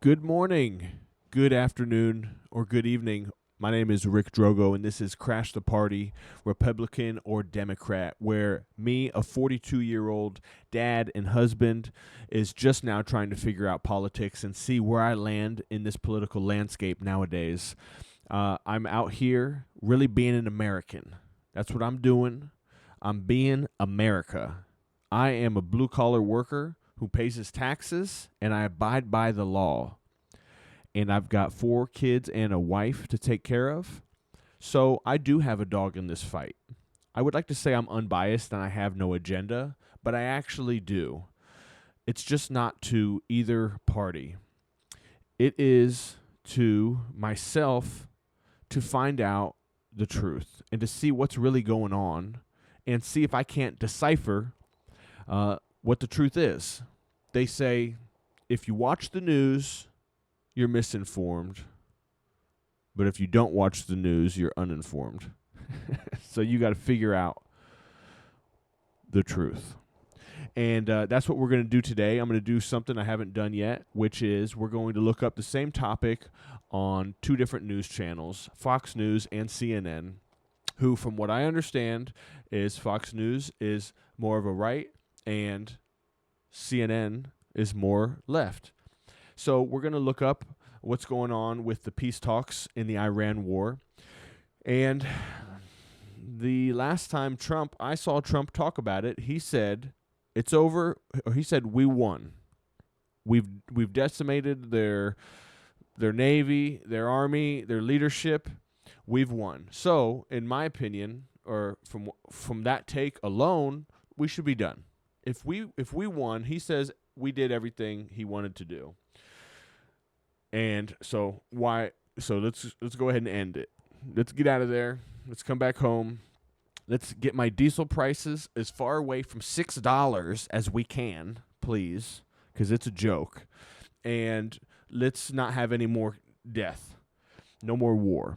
Good morning, good afternoon, or good evening. My name is Rick Drogo, and this is Crash the Party, Republican or Democrat, where me, a 42-year-old dad and husband, is just now trying to figure out politics and see where I land in this political landscape nowadays. I'm out here really being an American. That's what I'm doing. I'm being America. I am a blue-collar worker who pays his taxes, and I abide by the law. And I've got 4 kids and a wife to take care of. So I do have a dog in this fight. I would like to say I'm unbiased and I have no agenda, but I actually do. It's just not to either party. It is to myself to find out the truth and to see what's really going on and see if I can't decipher what the truth is. They say if you watch the news, you're misinformed. But if you don't watch the news, you're uninformed. So you got to figure out the truth. And that's what we're going to do today. I'm going to do something I haven't done yet, which is we're going to look up the same topic on 2 different news channels, Fox News and CNN, who, from what I understand, is Fox News is more of a right and CNN is more left. So we're going to look up what's going on with the peace talks in the Iran war. And the last time I saw Trump talk about it, he said, it's over. Or he said, we won. We've decimated their navy, their army, their leadership. We've won. So, in my opinion, or from that take alone, we should be done. If we won, he says we did everything he wanted to do. And so let's go ahead and end it. Let's get out of there. Let's come back home. Let's get my diesel prices as far away from $6 as we can, please, because it's a joke. And let's not have any more death. No more war.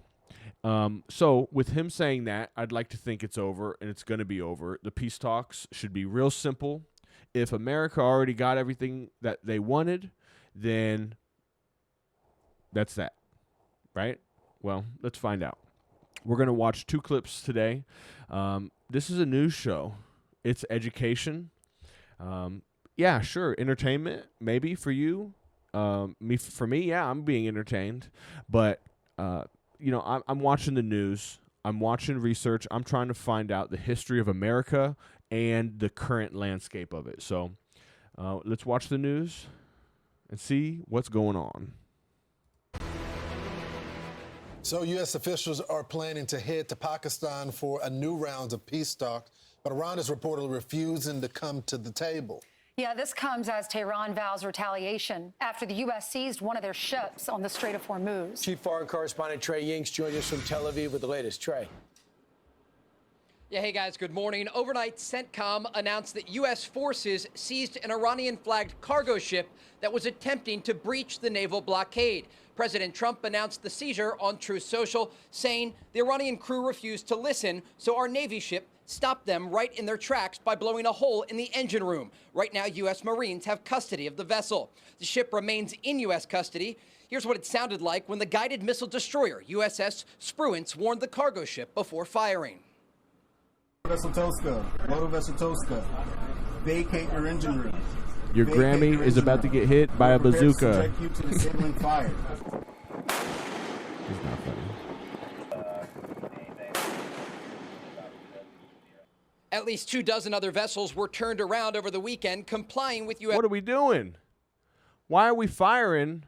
So with him saying that, I'd like to think it's over, and it's going to be over. The peace talks should be real simple. If America already got everything that they wanted, then that's that, right? Well, let's find out. We're going to watch 2 clips today. This is a news show. It's education. Yeah, sure, entertainment, maybe for you. For me, yeah, I'm being entertained. But, I'm watching the news. I'm watching research. I'm trying to find out the history of America and the current landscape of it. So let's watch the news and see what's going on. So U.S. officials are planning to head to Pakistan for a new round of peace talks, but Iran is reportedly refusing to come to the table. Yeah, this comes as Tehran vows retaliation after the U.S. seized one of their ships on the Strait of Hormuz. Chief Foreign Correspondent Trey Yingst joins us from Tel Aviv with the latest. Trey. Yeah, hey guys, good morning. Overnight, CENTCOM announced that U.S. forces seized an Iranian-flagged cargo ship that was attempting to breach the naval blockade. President Trump announced the seizure on Truth Social, saying the Iranian crew refused to listen, so our Navy ship stopped them right in their tracks by blowing a hole in the engine room. Right now, U.S. Marines have custody of the vessel. The ship remains in U.S. custody. Here's what it sounded like when the guided missile destroyer, USS Spruance, warned the cargo ship before firing. Vessel Tosca, Motor Vessel Tosca, vacate your engine room. Your Grammy is about to get hit by a bazooka. You to disabling fire. It's not funny. At least 24 other vessels were turned around over the weekend, complying with U.S. What are we doing? Why are we firing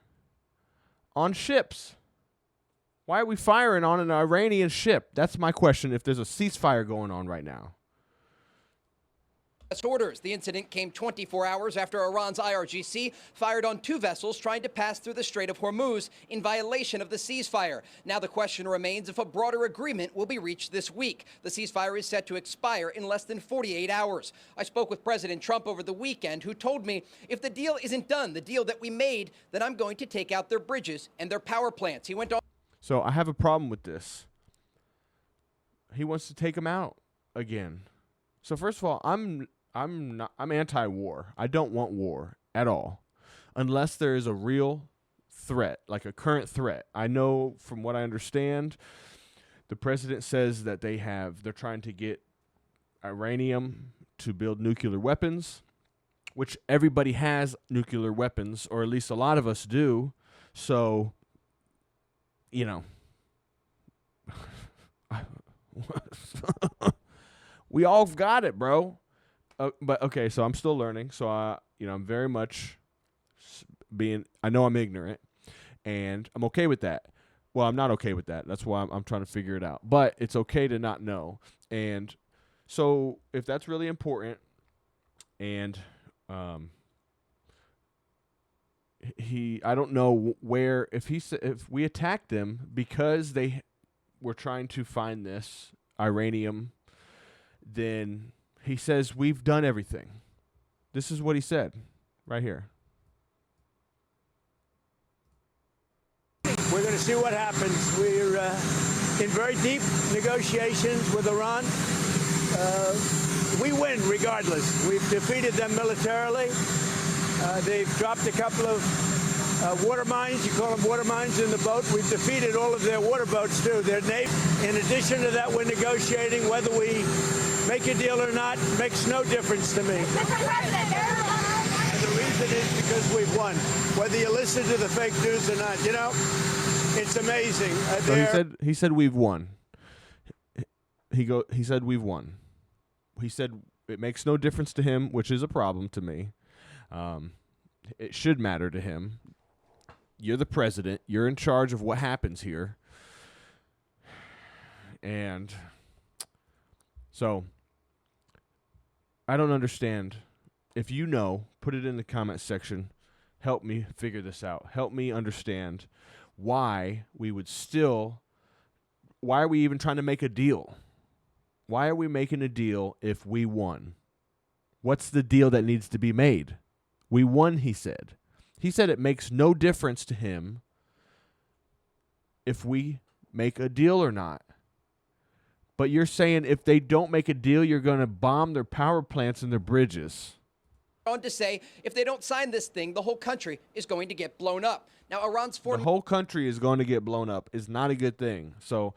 on ships? Why are we firing on an Iranian ship? That's my question if there's a ceasefire going on right now. Orders. The incident came 24 hours after Iran's IRGC fired on 2 vessels trying to pass through the Strait of Hormuz in violation of the ceasefire. Now the question remains if a broader agreement will be reached this week. The ceasefire is set to expire in less than 48 hours. I spoke with President Trump over the weekend, who told me if the deal isn't done, the deal that we made, then I'm going to take out their bridges and their power plants. He went on. So I have a problem with this. He wants to take them out again. So first of all, I'm anti-war. I don't want war at all, unless there is a real threat, like a current threat. I know from what I understand, the president says that they're trying to get Iranian to build nuclear weapons, which everybody has nuclear weapons, or at least a lot of us do. So, you know, we all got it, bro. But okay, so I'm still learning. So I'm very much I know I'm ignorant, and I'm okay with that. Well, I'm not okay with that. That's why I'm trying to figure it out. But it's okay to not know. And so if that's really important, and I don't know where, if we attacked them because they were trying to find this Iranian, then he says we've done everything. This is what he said right here. We're going to see what happens. We're in very deep negotiations with Iran. We win regardless. We've defeated them militarily. They've dropped a couple of water mines. You call them water mines in the boat. We've defeated all of their water boats, too. Their navy. In addition to that, we're negotiating. Whether we make a deal or not makes no difference to me. And the reason is because we've won. Whether you listen to the fake news or not, you know, it's amazing. So he said we've won. He said we've won. He said it makes no difference to him, which is a problem to me. It should matter to him. You're the president. You're in charge of what happens here. And so I don't understand. If you know, put it in the comment section. Help me figure this out. Help me understand why we would why are we even trying to make a deal? Why are we making a deal if we won? What's the deal that needs to be made? We won, he said. He said it makes no difference to him if we make a deal or not. But you're saying if they don't make a deal, you're going to bomb their power plants and their bridges. On to say if they don't sign this thing, the whole country is going to get blown up. Now, Iran's foreign... The whole country is going to get blown up. Is not a good thing. So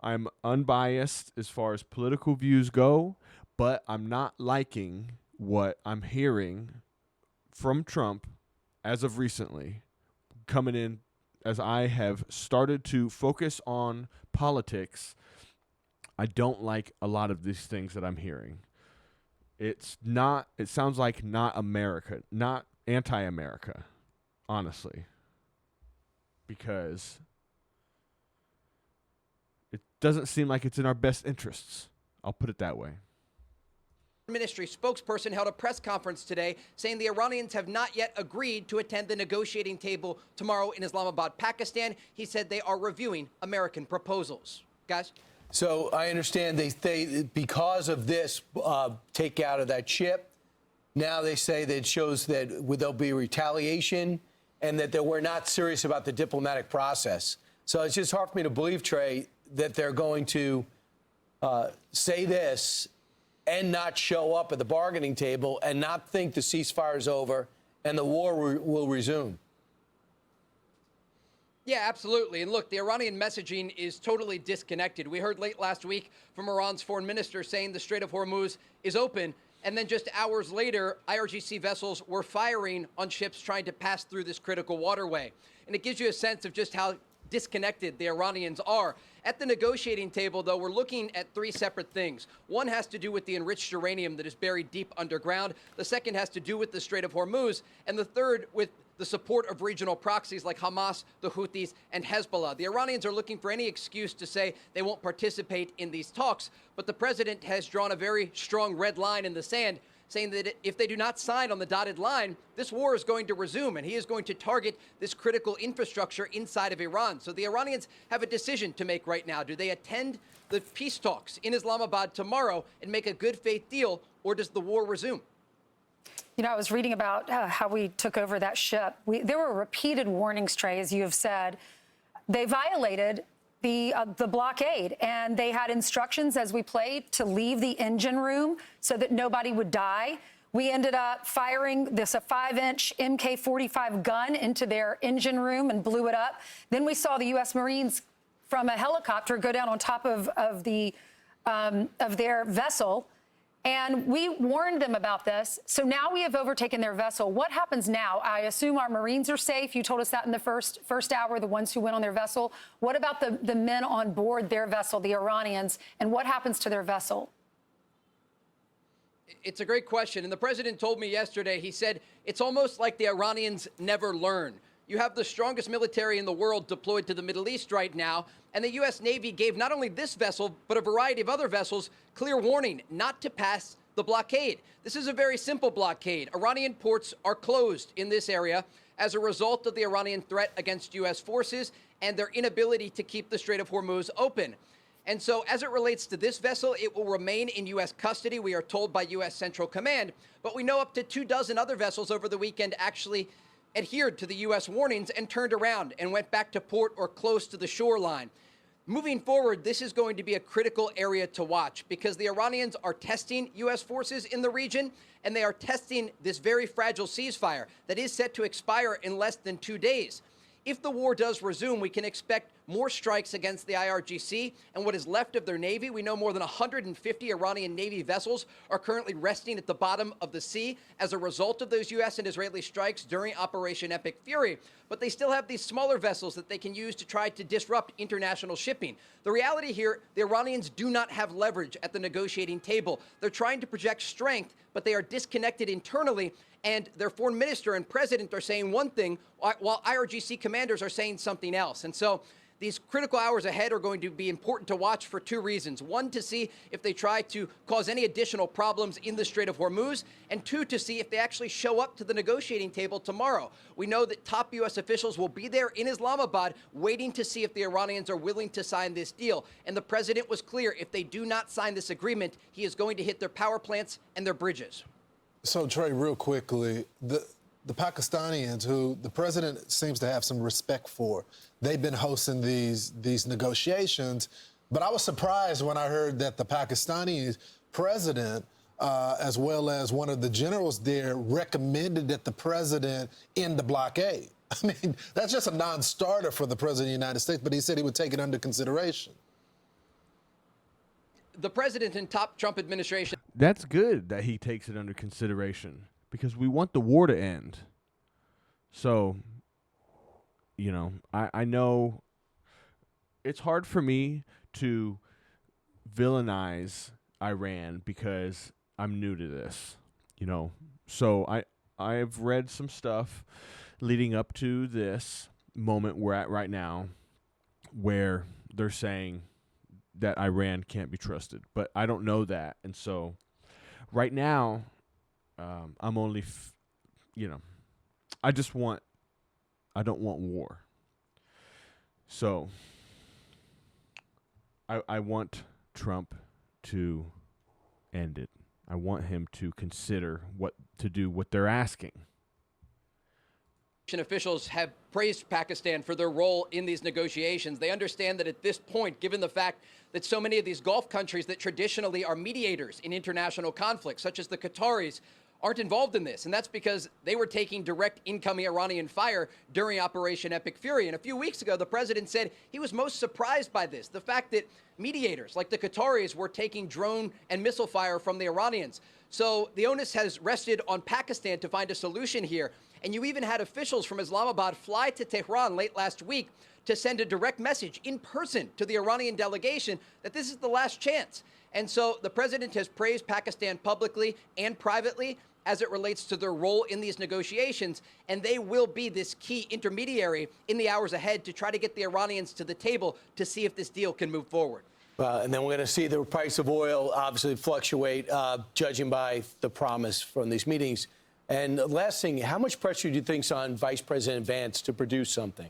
I'm unbiased as far as political views go, but I'm not liking what I'm hearing from Trump as of recently, coming in as I have started to focus on politics. I don't like a lot of these things that I'm hearing. It sounds like not America, not anti-America, honestly, because it doesn't seem like it's in our best interests. I'll put it that way. Ministry spokesperson held a press conference today saying the Iranians have not yet agreed to attend the negotiating table tomorrow in Islamabad, Pakistan. He said they are reviewing American proposals. Guys? So I understand they because of this takeout of that ship, now they say that it shows that there'll be retaliation and that we're not serious about the diplomatic process. So it's just hard for me to believe, Trey, that they're going to say this and not show up at the bargaining table and not think the ceasefire is over and the war will resume. Yeah, absolutely. And look, the Iranian messaging is totally disconnected. We heard late last week from Iran's foreign minister saying the Strait of Hormuz is open. And then just hours later, IRGC vessels were firing on ships trying to pass through this critical waterway. And it gives you a sense of just how disconnected the Iranians are. At the negotiating table, though, we're looking at three separate things. One has to do with the enriched uranium that is buried deep underground. The second has to do with the Strait of Hormuz. And the third with the support of regional proxies like Hamas, the Houthis, and Hezbollah. The Iranians are looking for any excuse to say they won't participate in these talks. But the president has drawn a very strong red line in the sand, saying that if they do not sign on the dotted line, this war is going to resume, and he is going to target this critical infrastructure inside of Iran. So the Iranians have a decision to make right now. Do they attend the peace talks in Islamabad tomorrow and make a good faith deal, or does the war resume? You know, I was reading about how we took over that ship. There were repeated warnings, Trey, as you have said. They violated the blockade, and they had instructions as we played to leave the engine room so that nobody would die. We ended up firing a 5-inch MK-45 gun into their engine room and blew it up. Then we saw the U.S. Marines from a helicopter go down on top of their vessel. And we warned them about this. So now we have overtaken their vessel. What happens now? I assume our Marines are safe. You told us that in the first hour, the ones who went on their vessel. What about the men on board their vessel, the Iranians, and what happens to their vessel? It's a great question. And the president told me yesterday, he said, it's almost like the Iranians never learn. You have the strongest military in the world deployed to the Middle East right now, and the U.S. Navy gave not only this vessel, but a variety of other vessels clear warning not to pass the blockade. This is a very simple blockade. Iranian ports are closed in this area as a result of the Iranian threat against U.S. forces and their inability to keep the Strait of Hormuz open. And so as it relates to this vessel, it will remain in U.S. custody, we are told by U.S. Central Command. But we know up to 24 other vessels over the weekend actually adhered to the U.S. warnings and turned around and went back to port or close to the shoreline. Moving forward, this is going to be a critical area to watch because the Iranians are testing U.S. forces in the region, and they are testing this very fragile ceasefire that is set to expire in less than 2 days. If the war does resume, we can expect more strikes against the IRGC and what is left of their Navy. We know more than 150 Iranian Navy vessels are currently resting at the bottom of the sea as a result of those U.S. and Israeli strikes during Operation Epic Fury. But they still have these smaller vessels that they can use to try to disrupt international shipping. The reality here, the Iranians do not have leverage at the negotiating table. They're trying to project strength, but they are disconnected internally. And their foreign minister and president are saying one thing while IRGC commanders are saying something else. And so these critical hours ahead are going to be important to watch for 2 reasons. 1, to see if they try to cause any additional problems in the Strait of Hormuz, and 2, to see if they actually show up to the negotiating table tomorrow. We know that top U.S. officials will be there in Islamabad waiting to see if the Iranians are willing to sign this deal. And the president was clear, if they do not sign this agreement, he is going to hit their power plants and their bridges. So, Trey, real quickly, the Pakistanis, who the president seems to have some respect for, they've been hosting these negotiations. But I was surprised when I heard that the Pakistani president, as well as one of the generals there, recommended that the president end the blockade. I mean, that's just a non-starter for the president of the United States, but he said he would take it under consideration. The president and top Trump administration. That's good that he takes it under consideration because we want the war to end. So, you know, I know it's hard for me to villainize Iran because I'm new to this, you know. So I've read some stuff leading up to this moment we're at right now where they're saying that Iran can't be trusted, but I don't know that. And so right now, I'm only, I don't want war. So I want Trump to end it. I want him to consider what to do, what they're asking. Officials have praised Pakistan for their role in these negotiations. They understand that at this point, given the fact that so many of these Gulf countries that traditionally are mediators in international conflicts, such as the Qataris, aren't involved in this. And that's because they were taking direct incoming Iranian fire during Operation Epic Fury. And a few weeks ago, the president said he was most surprised by this, the fact that mediators like the Qataris were taking drone and missile fire from the Iranians. So the onus has rested on Pakistan to find a solution here. And you even had officials from Islamabad fly to Tehran late last week to send a direct message in person to the Iranian delegation that this is the last chance. And so the president has praised Pakistan publicly and privately as it relates to their role in these negotiations. And they will be this key intermediary in the hours ahead to try to get the Iranians to the table to see if this deal can move forward. And then we're going to see the price of oil obviously fluctuate, judging by the promise from these meetings. And last thing, how much pressure do you think's on Vice President Vance to produce something?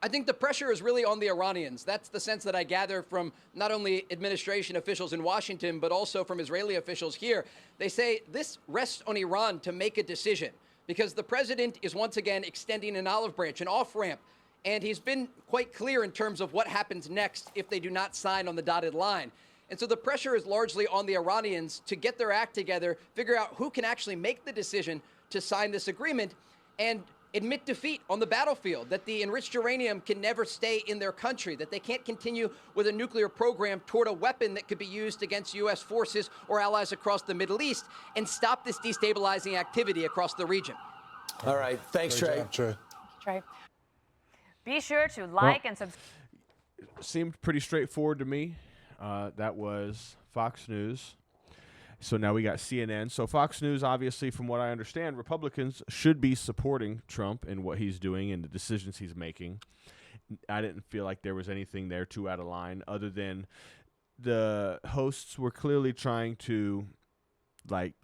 I think the pressure is really on the Iranians. That's the sense that I gather from not only administration officials in Washington, but also from Israeli officials here. They say this rests on Iran to make a decision because the president is once again extending an olive branch, an off-ramp. And he's been quite clear in terms of what happens next if they do not sign on the dotted line. And so the pressure is largely on the Iranians to get their act together, figure out who can actually make the decision to sign this agreement, and admit defeat on the battlefield, that the enriched uranium can never stay in their country, that they can't continue with a nuclear program toward a weapon that could be used against U.S. forces or allies across the Middle East, and stop this destabilizing activity across the region. All right. Thanks, Great Trey. job, Trey. Trey. Be sure to like and subscribe. Seemed pretty straightforward to me. That was Fox News. So now we got CNN. So Fox News, obviously, from what I understand, Republicans should be supporting Trump and what he's doing and the decisions he's making. I didn't feel like there was anything there too out of line, other than the hosts were clearly trying to, like,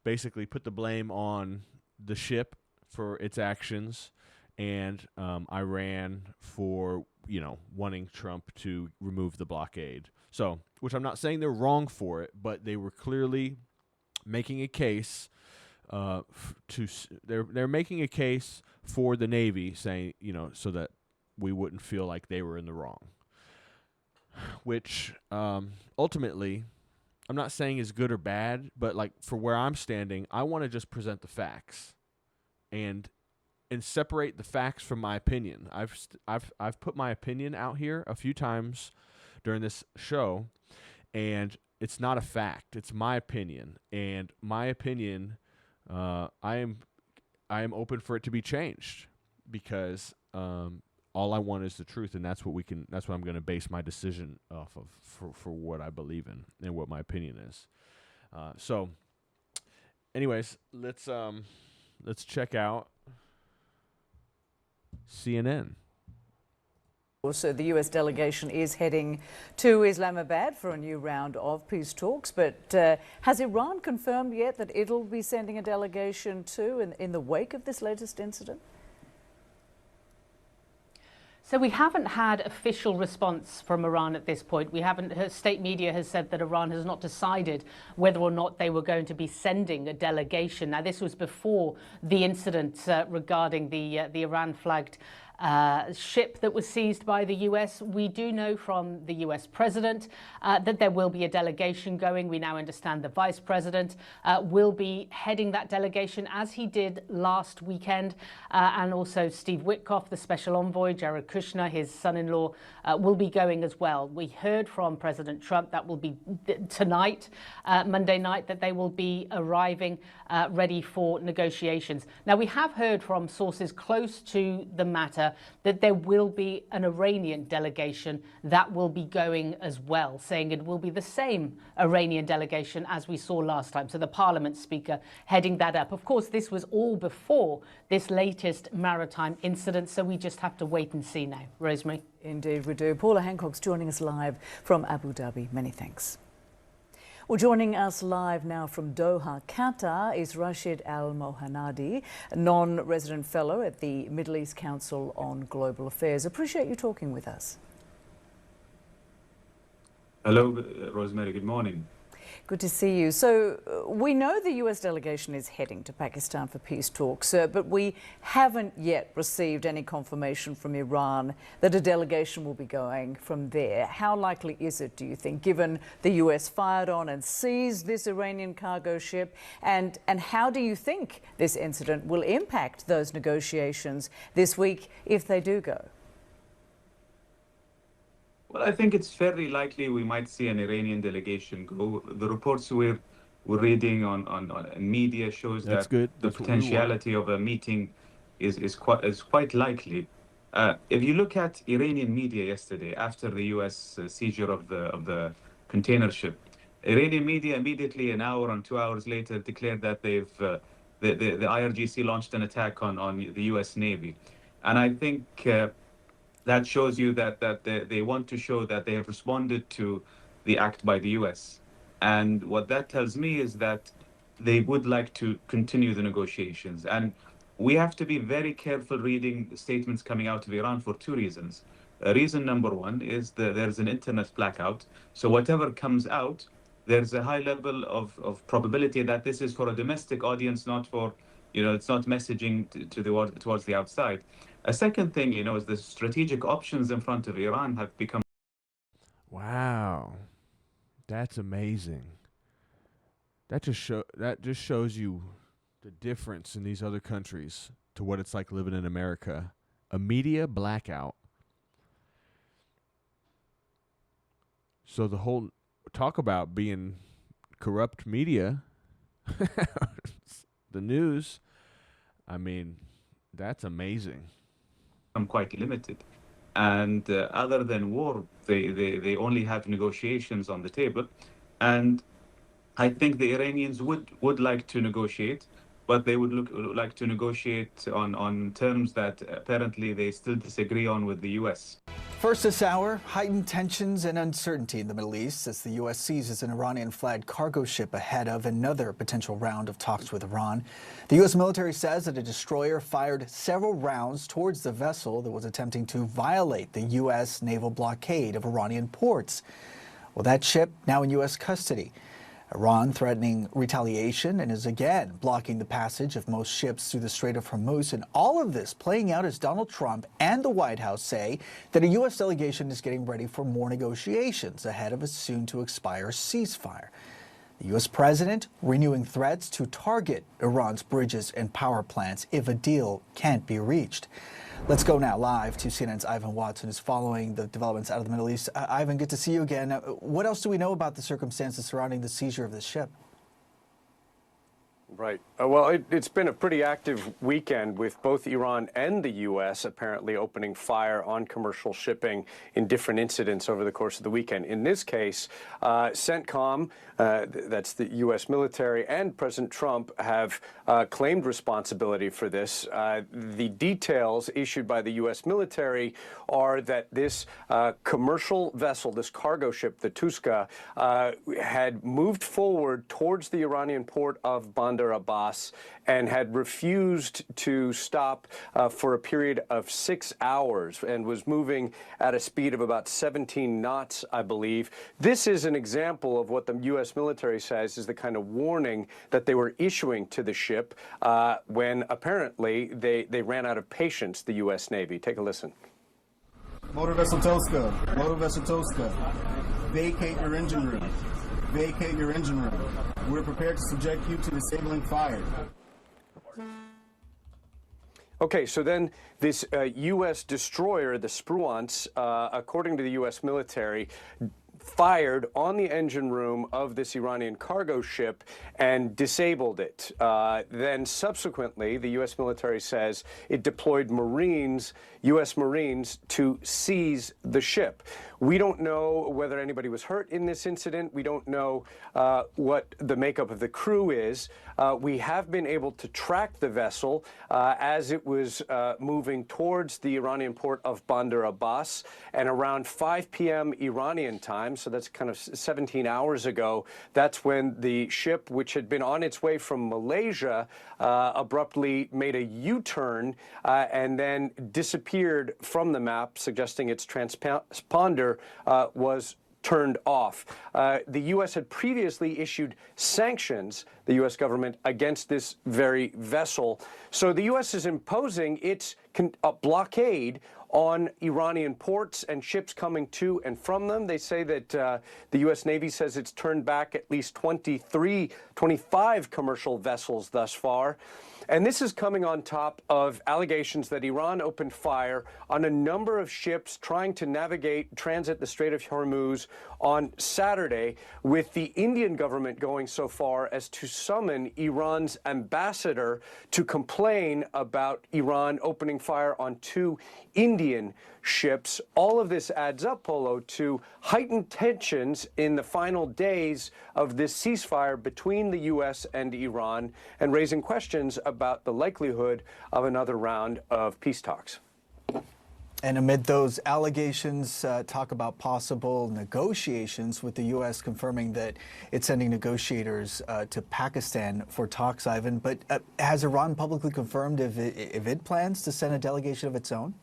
basically put the blame on the ship for its actions and Iran for, wanting Trump to remove the blockade. So, which I'm not saying they're wrong for it, but they were clearly making a case they're making a case for the Navy, saying, so that we wouldn't feel like they were in the wrong. Which ultimately, I'm not saying is good or bad, but like for where I'm standing, I want to just present the facts and separate the facts from my opinion. I've put my opinion out here a few times during this show, and it's not a fact. It's my opinion, and my opinion, I am open for it to be changed, because all I want is the truth, and that's what I'm going to base my decision off of for what I believe in and what my opinion is. So, anyways, let's check out CNN. So the U.S. delegation is heading to Islamabad for a new round of peace talks, but has Iran confirmed yet that it'll be sending a delegation too in the wake of this latest incident? So we haven't had official response from Iran at this point. We haven't. State media has said that Iran has not decided whether or not they were going to be sending a delegation. Now, this was before the incident regarding the Iran-flagged ship that was seized by the U.S. We do know from the U.S. president that there will be a delegation going. We now understand the vice president will be heading that delegation, as he did last weekend. And also Steve Witkoff, the special envoy, Jared Kushner, his son-in-law, will be going as well. We heard from President Trump that will be tonight, Monday night, that they will be arriving ready for negotiations. Now, we have heard from sources close to the matter that there will be an Iranian delegation that will be going as well, saying it will be the same Iranian delegation as we saw last time. So the parliament speaker heading that up. Of course, this was all before this latest maritime incident, so we just have to wait and see now. Rosemary? Indeed we do. Paula Hancock's joining us live from Abu Dhabi. Many thanks. Well, joining us live now from Doha, Qatar, is Rashid Al Mohanadi, non-resident fellow at the Middle East Council on Global Affairs. Appreciate you talking with us. Hello, Rosemary. Good morning. Good to see you. So we know the U.S. delegation is heading to Pakistan for peace talks, but we haven't yet received any confirmation from Iran that a delegation will be going from there. How likely is it, do you think, given the U.S. fired on and seized this Iranian cargo ship? And how do you think this incident will impact those negotiations this week if they do go? Well, I think it's fairly likely we might see an Iranian delegation go. The reports we're reading on media shows That's that good. the That's what we want. potentiality of a meeting is quite likely. If you look at Iranian media yesterday, after the U.S. Seizure of the container ship, Iranian media immediately, an hour and 2 hours later, declared that the IRGC launched an attack on the U.S. Navy, and I think that shows you that they want to show that they have responded to the act by the U.S. And what that tells me is that they would like to continue the negotiations. And we have to be very careful reading statements coming out of Iran for two reasons. Reason number one is that there's an internet blackout. So whatever comes out, there's a high level of probability that this is for a domestic audience, not for, it's not messaging towards the outside. A second thing, is the strategic options in front of Iran have become. Wow. That's amazing. That just shows you the difference in these other countries to what it's like living in America. A media blackout. So the whole talk about being corrupt media, the news, I mean, that's amazing. I'm quite limited. And other than war, they only have negotiations on the table. And I think the Iranians would like to negotiate, but they would like to negotiate on terms that apparently they still disagree on with the U.S. First this hour, heightened tensions and uncertainty in the Middle East as the U.S. seizes an Iranian-flagged cargo ship ahead of another potential round of talks with Iran. The U.S. military says that a destroyer fired several rounds towards the vessel that was attempting to violate the U.S. naval blockade of Iranian ports. Well, that ship now in U.S. custody. Iran threatening retaliation and is again blocking the passage of most ships through the Strait of Hormuz. And all of this playing out as Donald Trump and the White House say that a U.S. delegation is getting ready for more negotiations ahead of a soon-to-expire ceasefire. The U.S. president renewing threats to target Iran's bridges and power plants if a deal can't be reached. Let's go now live to CNN's Ivan Watson, who's following the developments out of the Middle East. Ivan, good to see you again. What else do we know about the circumstances surrounding the seizure of this ship? Right. Well, it's been a pretty active weekend with both Iran and the U.S. apparently opening fire on commercial shipping in different incidents over the course of the weekend. In this case, CENTCOM, that's the U.S. military, and President Trump have claimed responsibility for this. The details issued by the U.S. military are that this commercial vessel, this cargo ship, the Tuska, had moved forward towards the Iranian port of Bandar Abbas and had refused to stop for a period of 6 hours and was moving at a speed of about 17 knots, I believe. This is an example of what the U.S. military says is the kind of warning that they were issuing to the ship when apparently they ran out of patience, the U.S. Navy. Take a listen. Motor Vessel Toska, vacate your engine room. Vacate your engine room. We're prepared to subject you to disabling fire. Okay, so then this U.S. destroyer, the Spruance, according to the U.S. military, fired on the engine room of this Iranian cargo ship and disabled it. Then subsequently, the U.S. military says it deployed Marines, U.S. Marines, to seize the ship. We don't know whether anybody was hurt in this incident. We don't know what the makeup of the crew is. We have been able to track the vessel as it was moving towards the Iranian port of Bandar Abbas, and around 5 p.m. Iranian time, so that's kind of 17 hours ago, that's when the ship, which had been on its way from Malaysia, abruptly made a U-turn and then disappeared from the map, suggesting its transponder was turned off. The U.S. had previously issued sanctions, the U.S. government, against this very vessel. So the U.S. is imposing its blockade on Iranian ports and ships coming to and from them. They say that the U.S. Navy says it's turned back at least 25 commercial vessels thus far. And this is coming on top of allegations that Iran opened fire on a number of ships trying to transit the Strait of Hormuz on Saturday, with the Indian government going so far as to summon Iran's ambassador to complain about Iran opening fire on 2 Indian ships. All of this adds up, Polo, to heightened tensions in the final days of this ceasefire between the U.S. and Iran, and raising questions about the likelihood of another round of peace talks. And amid those allegations, talk about possible negotiations, with the U.S. confirming that it's sending negotiators to Pakistan for talks, Ivan. But has Iran publicly confirmed if it plans to send a delegation of its own?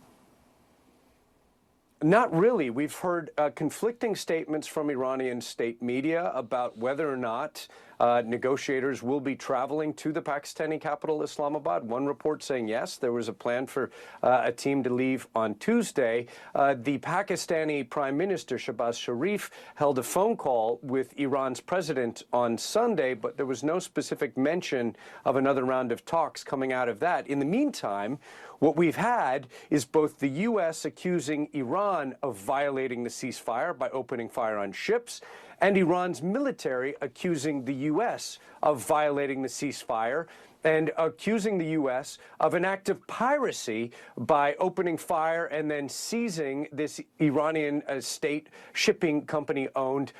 Not really. We've heard conflicting statements from Iranian state media about whether or not negotiators will be traveling to the Pakistani capital, Islamabad. One report saying yes, there was a plan for a team to leave on Tuesday. The Pakistani Prime Minister, Shahbaz Sharif, held a phone call with Iran's president on Sunday, but there was no specific mention of another round of talks coming out of that. In the meantime, what we've had is both the U.S. accusing Iran of violating the ceasefire by opening fire on ships, and Iran's military accusing the U.S. of violating the ceasefire and accusing the U.S. of an act of piracy by opening fire and then seizing this Iranian state shipping company-owned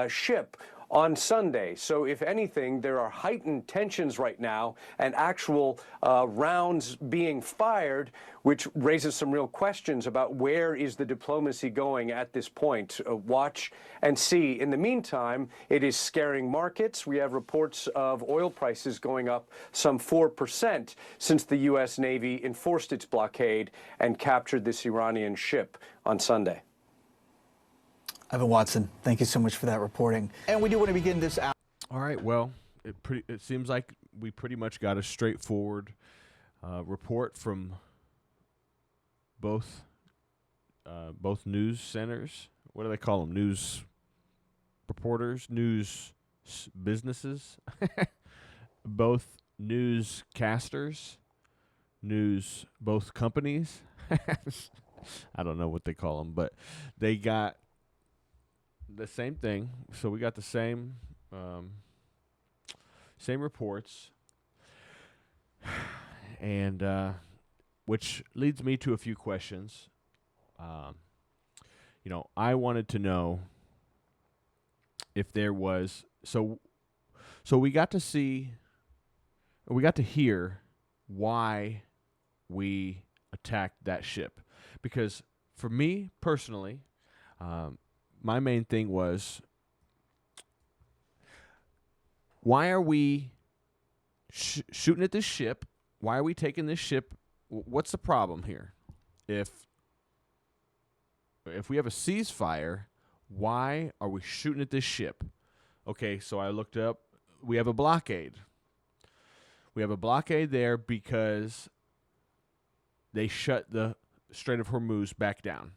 ship on Sunday. So if anything, there are heightened tensions right now and actual rounds being fired, which raises some real questions about where is the diplomacy going at this point. Watch and see. In the meantime, it is scaring markets. We have reports of oil prices going up some 4% since the U.S. Navy enforced its blockade and captured this Iranian ship on Sunday. Evan Watson, thank you so much for that reporting. And we do want to begin this out. All right. Well, it seems like we pretty much got a straightforward report from both news centers. What do they call them? News reporters, news businesses, both newscasters, both companies. I don't know what they call them, but they got the same thing. So we got the same reports, and which leads me to a few questions. I wanted to know if there was so we got to hear why we attacked that ship, because for me personally, my main thing was, why are we shooting at this ship? Why are we taking this ship? What's the problem here? If we have a ceasefire, why are we shooting at this ship? Okay, so I looked up. We have a blockade. We have a blockade there because they shut the Strait of Hormuz back down.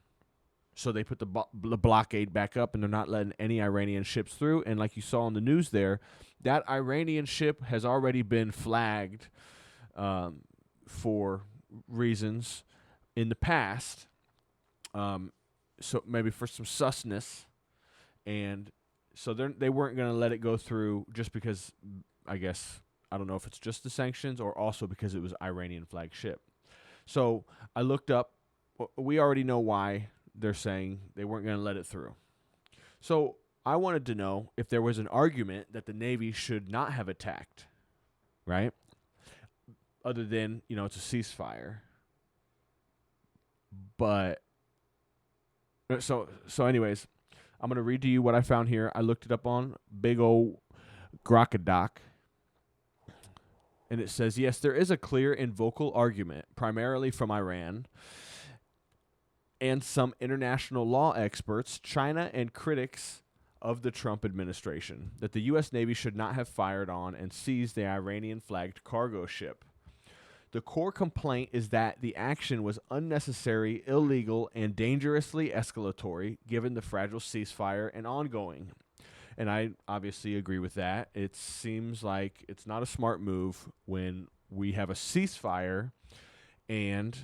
So they put the blockade back up, and they're not letting any Iranian ships through. And like you saw on the news there, that Iranian ship has already been flagged for reasons in the past. So maybe for some susness. And so they weren't going to let it go through just because, I guess, I don't know if it's just the sanctions or also because it was Iranian flag ship. So I looked up. We already know why they're saying they weren't going to let it through. So I wanted to know if there was an argument that the Navy should not have attacked, right? Other than, it's a ceasefire. But so anyways, I'm going to read to you what I found here. I looked it up on big old GROK. And it says, yes, there is a clear and vocal argument, primarily from Iran and some international law experts, China, and critics of the Trump administration, that the U.S. Navy should not have fired on and seized the Iranian-flagged cargo ship. The core complaint is that the action was unnecessary, illegal, and dangerously escalatory, given the fragile ceasefire and ongoing. And I obviously agree with that. It seems like it's not a smart move when we have a ceasefire and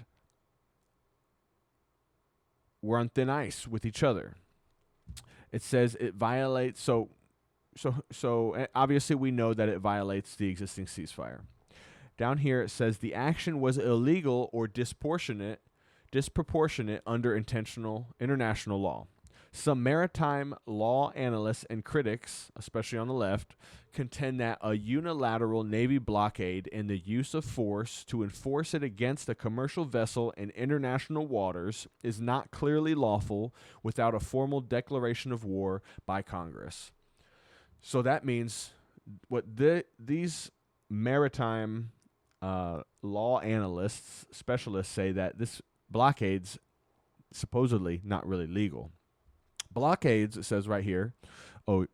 we're on thin ice with each other. It says it violates, so obviously we know that it violates the existing ceasefire. Down here it says the action was illegal or disproportionate under international law. Some maritime law analysts and critics, especially on the left, contend that a unilateral Navy blockade and the use of force to enforce it against a commercial vessel in international waters is not clearly lawful without a formal declaration of war by Congress. So that means what these maritime law analysts, specialists say, that this blockade's supposedly not really legal. Blockades, it says right here, Oh,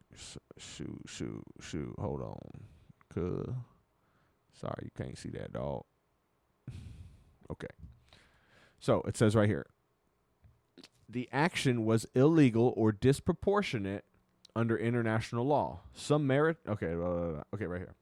shoot. Hold on. Sorry, you can't see that, dog. Okay. So it says right here, the action was illegal or disproportionate under international law. Some merit. Okay, right here.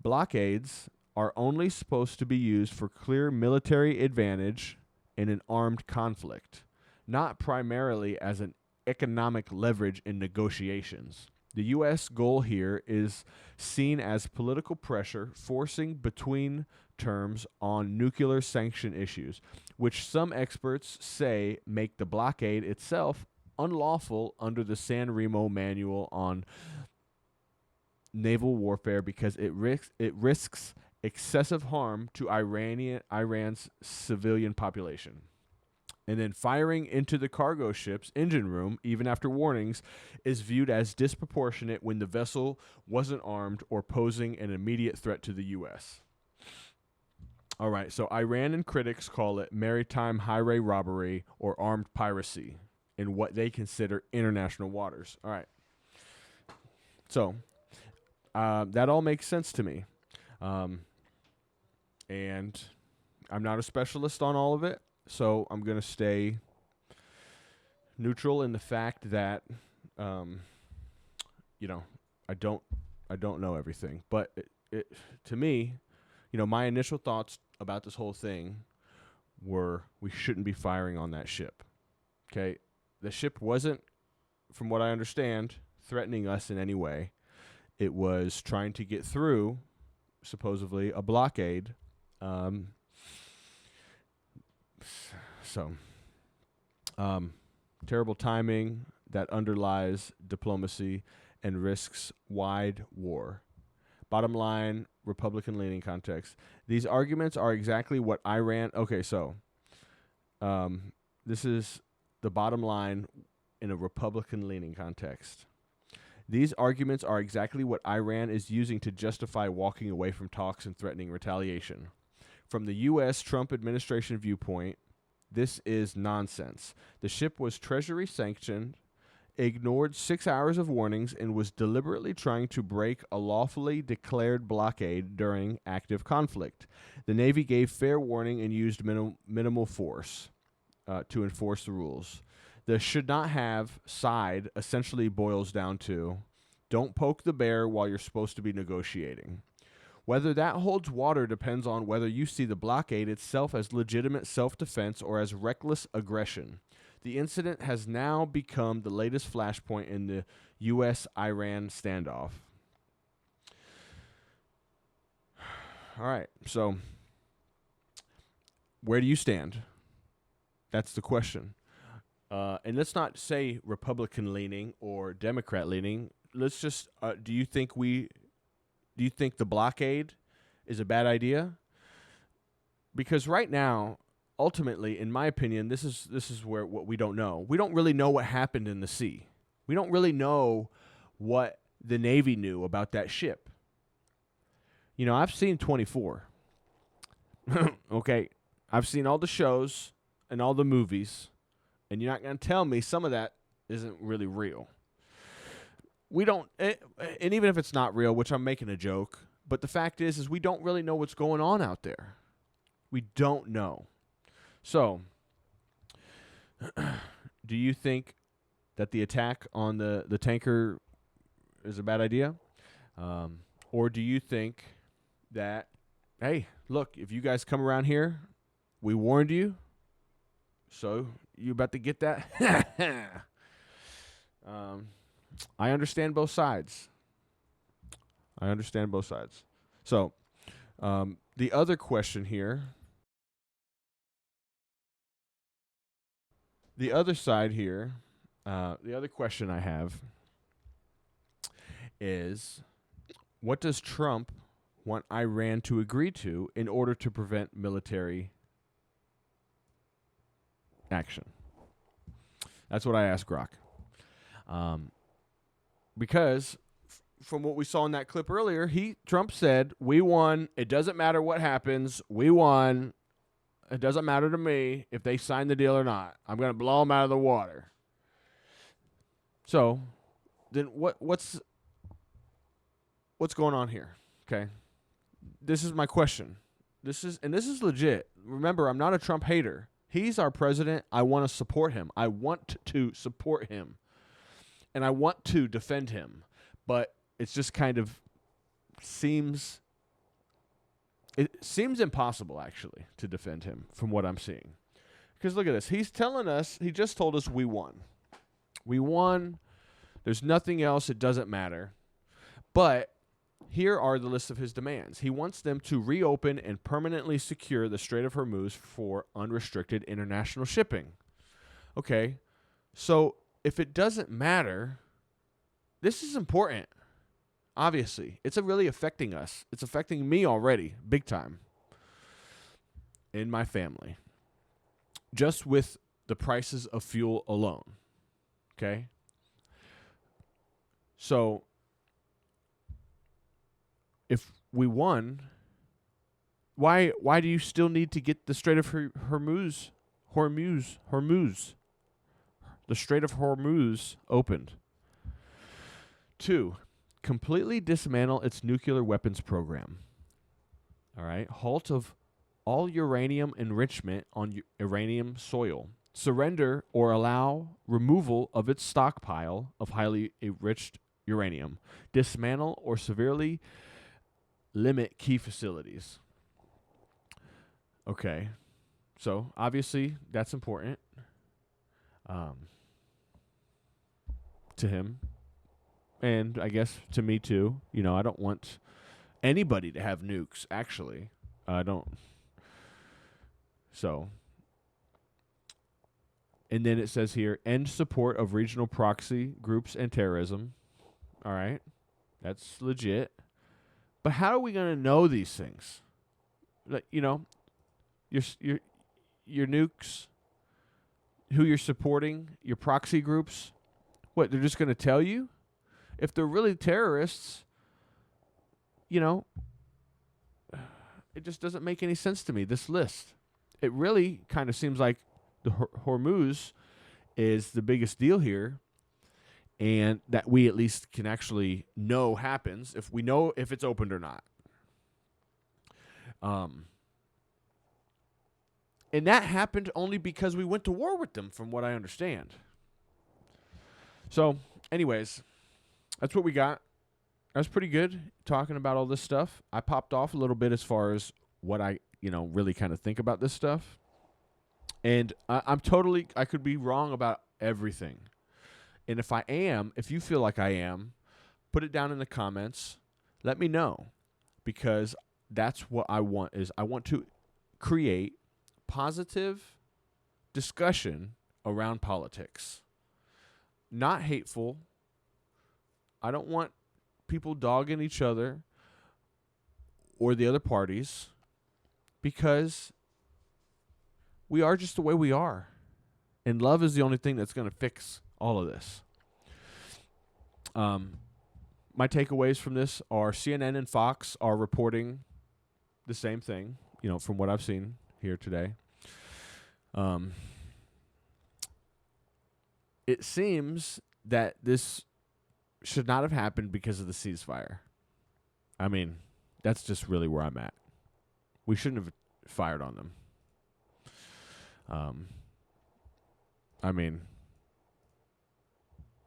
Blockades are only supposed to be used for clear military advantage in an armed conflict, not primarily as an economic leverage in negotiations. The U.S. goal here is seen as political pressure forcing between terms on nuclear sanction issues, which some experts say make the blockade itself unlawful under the San Remo Manual on Naval Warfare because it risks excessive harm to Iran's civilian population. And then firing into the cargo ship's engine room, even after warnings, is viewed as disproportionate when the vessel wasn't armed or posing an immediate threat to the U.S. All right, so Iran and critics call it maritime highway robbery or armed piracy in what they consider international waters. All right. So that all makes sense to me. And I'm not a specialist on all of it. So I'm going to stay neutral in the fact that, I don't know everything. But to me, my initial thoughts about this whole thing were we shouldn't be firing on that ship. Okay, the ship wasn't, from what I understand, threatening us in any way. It was trying to get through, supposedly, a blockade. Terrible timing that underlies diplomacy and risks wide war. Bottom line, Republican-leaning context. These arguments are exactly what Iran... Okay, so this is the bottom line in a Republican-leaning context. These arguments are exactly what Iran is using to justify walking away from talks and threatening retaliation. From the U.S. Trump administration viewpoint, this is nonsense. The ship was Treasury sanctioned, ignored 6 hours of warnings, and was deliberately trying to break a lawfully declared blockade during active conflict. The Navy gave fair warning and used minimal force to enforce the rules. The should not have side essentially boils down to don't poke the bear while you're supposed to be negotiating. Whether that holds water depends on whether you see the blockade itself as legitimate self-defense or as reckless aggression. The incident has now become the latest flashpoint in the U.S.-Iran standoff. All right, so where do you stand? That's the question. And let's not say Republican-leaning or Democrat-leaning. Let's just, do you think the blockade is a bad idea? Because right now, ultimately, in my opinion, this is where what we don't know. We don't really know what happened in the sea. We don't really know what the Navy knew about that ship. I've seen 24. Okay, I've seen all the shows and all the movies, and you're not going to tell me some of that isn't really real. We don't, and even if it's not real, which I'm making a joke, but the fact is we don't really know what's going on out there. We don't know. So, do you think that the attack on the tanker is a bad idea? Or do you think that, hey, look, if you guys come around here, we warned you, so you about to get that? I understand both sides. So, the other question here, the other side here, the other question I have is, what does Trump want Iran to agree to in order to prevent military action? That's what I asked GROK. Because from what we saw in that clip earlier, Trump said, we won. It doesn't matter what happens. We won. It doesn't matter to me if they sign the deal or not. I'm going to blow them out of the water. So then what's going on here? Okay, this is my question. This is legit. Remember, I'm not a Trump hater. He's our president. I want to support him. I want to support him, and I want to defend him. But it's just kind of seems impossible actually to defend him from what I'm seeing. Because look at this. He just told us we won. We won. There's nothing else. It doesn't matter. But here are the list of his demands. He wants them to reopen and permanently secure the Strait of Hormuz for unrestricted international shipping. Okay. So if it doesn't matter, this is important. Obviously, it's really affecting us. It's affecting me already, big time, in my family. Just with the prices of fuel alone. Okay? So, if we won, why do you still need to get the Strait of Hormuz, the Strait of Hormuz opened? 2, completely dismantle its nuclear weapons program. All right? Halt of all uranium enrichment on Iranian soil. Surrender or allow removal of its stockpile of highly enriched uranium. Dismantle or severely limit key facilities. Okay. So, obviously, that's important to him. And I guess to me too. You know, I don't want anybody to have nukes, actually. I don't. So. And then it says here, end support of regional proxy groups and terrorism. All right. That's legit. But how are we going to know these things? Like, you know, your nukes, who you're supporting, your proxy groups. What, they're just going to tell you? If they're really terrorists, you know, it just doesn't make any sense to me, this list. It really kind of seems like the Hormuz is the biggest deal here, and that we at least can actually know happens if we know if it's opened or not. And that happened only because we went to war with them, from what I understand. So, anyways, that's what we got. That's pretty good talking about all this stuff. I popped off a little bit as far as what I, really kind of think about this stuff. And I could be wrong about everything. And if you feel like I am, put it down in the comments. Let me know. Because that's what I want, is I want to create positive discussion around politics. Not hateful. I don't want people dogging each other or the other parties, because we are just the way we are. And love is the only thing that's going to fix all of this. My takeaways from this are CNN and Fox are reporting the same thing, from what I've seen here today. It seems that this should not have happened because of the ceasefire. I mean, that's just really where I'm at. We shouldn't have fired on them.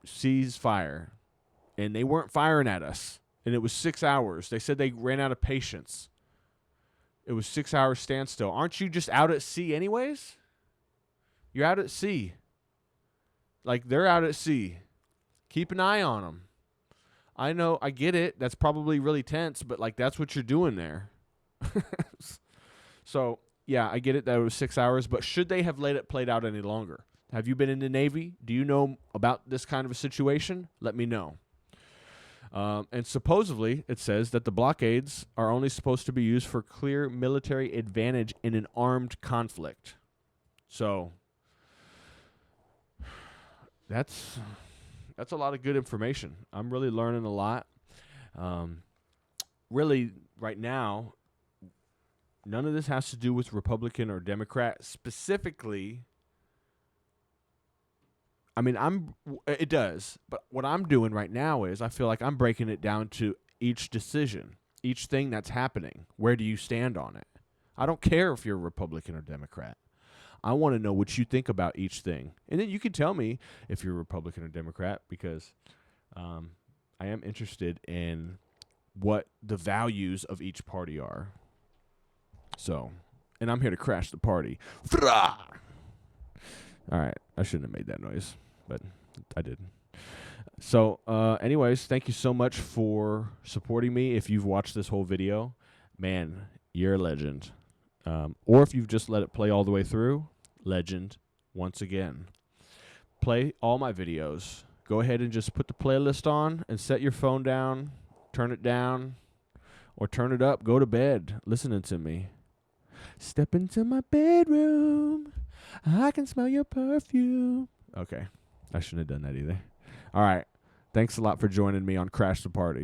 Ceasefire. And they weren't firing at us. And it was 6 hours. They said they ran out of patience. It was 6 hours standstill. Aren't you just out at sea anyways? You're out at sea. Like, they're out at sea. Keep an eye on them. I know, I get it. That's probably really tense, but, that's what you're doing there. So, yeah, I get it that it was 6 hours, but should they have let it played out any longer? Have you been in the Navy? Do you know about this kind of a situation? Let me know. And supposedly, it says that the blockades are only supposed to be used for clear military advantage in an armed conflict. So, that's a lot of good information. I'm really learning a lot. Really, right now, none of this has to do with Republican or Democrat. Specifically, I mean, it does. But what I'm doing right now is I feel like I'm breaking it down to each decision, each thing that's happening. Where do you stand on it? I don't care if you're a Republican or Democrat. I want to know what you think about each thing. And then you can tell me if you're a Republican or Democrat, because I am interested in what the values of each party are. So, and I'm here to crash the party. All right. I shouldn't have made that noise, but I did. So, anyways, thank you so much for supporting me. If you've watched this whole video, man, you're a legend. Or if you've just let it play all the way through, legend once again. Play all my videos. Go ahead and just put the playlist on and set your phone down, turn it down, or turn it up. Go to bed listening to me. Step into my bedroom. I can smell your perfume. Okay. I shouldn't have done that either. All right. Thanks a lot for joining me on Crash the Party.